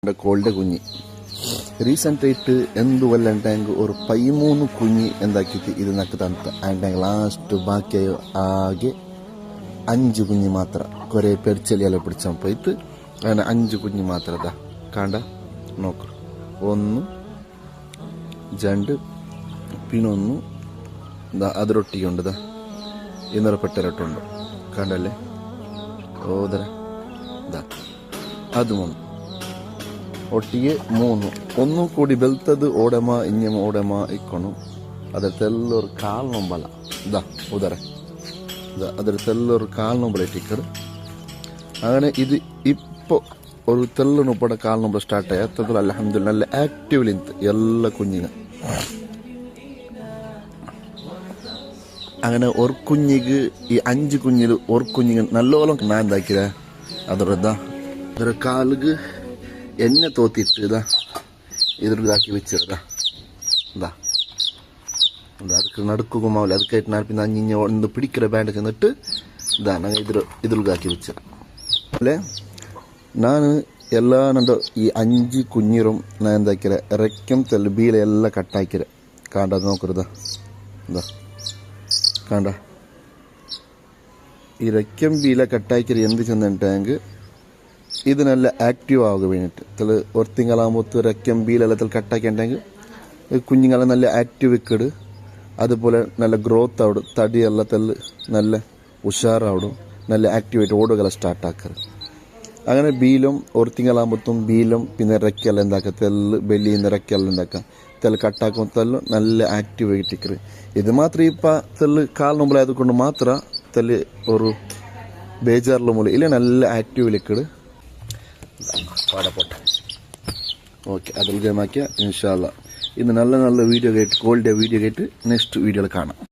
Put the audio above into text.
കോളിൻ്റെ കുഞ്ഞി റീസെൻ്റായിട്ട് എന്തുവല്ല ടാങ്ക് ഒരു 13 കുഞ്ഞി എന്താക്കിയിട്ട് ഇത് നക്ക് തണുത്ത ടാങ്ക് ലാസ്റ്റ് ബാക്കിയായി ആകെ 5 കുഞ്ഞി മാത്രം കുറേ പെരിച്ചെലിയെല്ലാം പിടിച്ചാൽ പോയിട്ട് അങ്ങനെ 5 കുഞ്ഞി മാത്രം ഇതാ കാണ്ട നോക്കൂ 1 2 പിന്നെ ഇതാ അതിരൊട്ടിയുണ്ട് ഇതാ ഇന്നൊരു പെട്ടരട്ടുണ്ട് കണ്ടല്ലേ ഓതര ഇതാ അത് 3 ಒಟ್ಟಿಗೆ 3 ഒന്നും കൂടി ಬೆಲ್ತದ್ದು ಓಡಮ ಇನ್ನೇಮ ಓಡಮ ಇಕ್ಕೊಂಡು ಅದರತ್ತೆಲ್ಲರೂ ಕಾಲು ನೊಂಬಲ್ಲ ഇതാ ഉദര ഇതാ ಅದರತ್ತೆಲ್ಲರೂ ಕಾಲು ನೊಂಬല ಇಟ್ಟಿಕ್ಕರು അങ്ങനെ ഇത് ഇപ്പോൾ ഒരു തെല്ലുണുപ്പടെ കാൽ നൊമ്പ സ്റ്റാർട്ടായി അത്രത്തോളം അൽഹംദുലില്ലാ നല്ല ആക്റ്റീവ്ലി എല്ലാ കുഞ്ഞിന് അങ്ങനെ ഒരു കുഞ്ഞിക്ക് ഈ 5 കുഞ്ഞിൽ ഒരു കുഞ്ഞിന് നല്ലോണം ഞാൻ എന്താക്കിയ അതറതാ ಅದರ ಕಾಲಿಗೆ എണ്ണ തോത്തിട്ട് ഇതാ ഇതാക്കി വെച്ചിടാ ഇതാ ಅದಕ್ಕೆ ನಡ್ಕೋಮಾವಲ್ಲ ಅದಕ್ಕೆ ನಾನು പിന്നെ അഞ്ഞിഞ്ഞ ಒಂದು പിടിക്കിற ಬ್ಯಾಂಡ್ ചെന്നിട്ട് ഇതാ ഞാൻ ഇതിലാക്കി വെച്ച അല്ലേ ನಾನು ಎಲ್ಲ ನಂದು ಈ 5 കുഞ്ഞിറും ഞാൻ എന്താക്കിര റെക്കം തെല്ല് ബീല എല്ലാം കട്ടാക്കിര കാണ്ട നോക്കരുതാ ഇതാ കാണ്ട ഈ റെക്കം ബീല കട്ടാക്കിര എന്ത് ചെന്നിട്ടെങ്കിൽ ഇത് നല്ല ആക്റ്റീവ് ആവുക വേണ്ടിയിട്ട് തെല് ഒരു തിങ്കളാകുമ്പോൾ റെക്കം ബീലെല്ലാം കട്ടാക്കിണ്ടെങ്കിൽ കുഞ്ഞുങ്ങളെ നല്ല ആക്റ്റീവ് ഇക്കിട് അതുപോലെ നല്ല ഗ്രോത്ത് ആവിടും തടിയെല്ലാം തെല്ല് നല്ല ഉഷാറാവിടും നല്ല ആക്റ്റീവായിട്ട് ഓടുകളെ സ്റ്റാർട്ടാക്കറ് അങ്ങനെ ബീലും ഒരു തിങ്കളാകുമ്പോഴത്തും ബീലും പിന്നെ റെക്കെല്ലാം എന്താക്കുക തെല്ല് ബെല്ലിയിൽ നിന്ന് റെക്കെല്ലാം എന്താക്കുക തെല്ല് കട്ടാക്കുമ്പോൾ തെല്ല് നല്ല ആക്റ്റീവ് ആയിട്ടിക്കറ് ഇത് മാത്രം ഇപ്പം തെല്ല് കാൽ മുമ്പിലായതുകൊണ്ട് മാത്രം തെല്ല് ഒരു ബേജാറിലെ മൂലം ഇല്ല നല്ല ആക്റ്റീവിലേക്കിട് പാടപ്പോട്ടെ ഓക്കെ അതിൽ ഗെയിമാക്കിയ ഇൻഷാ അല്ലാ ഇന്ന് നല്ല നല്ല വീഡിയോ കേട്ട് കോളിൻ്റെ വീഡിയോ കേട്ട് നെക്സ്റ്റ് വീഡിയോയിൽ കാണാം.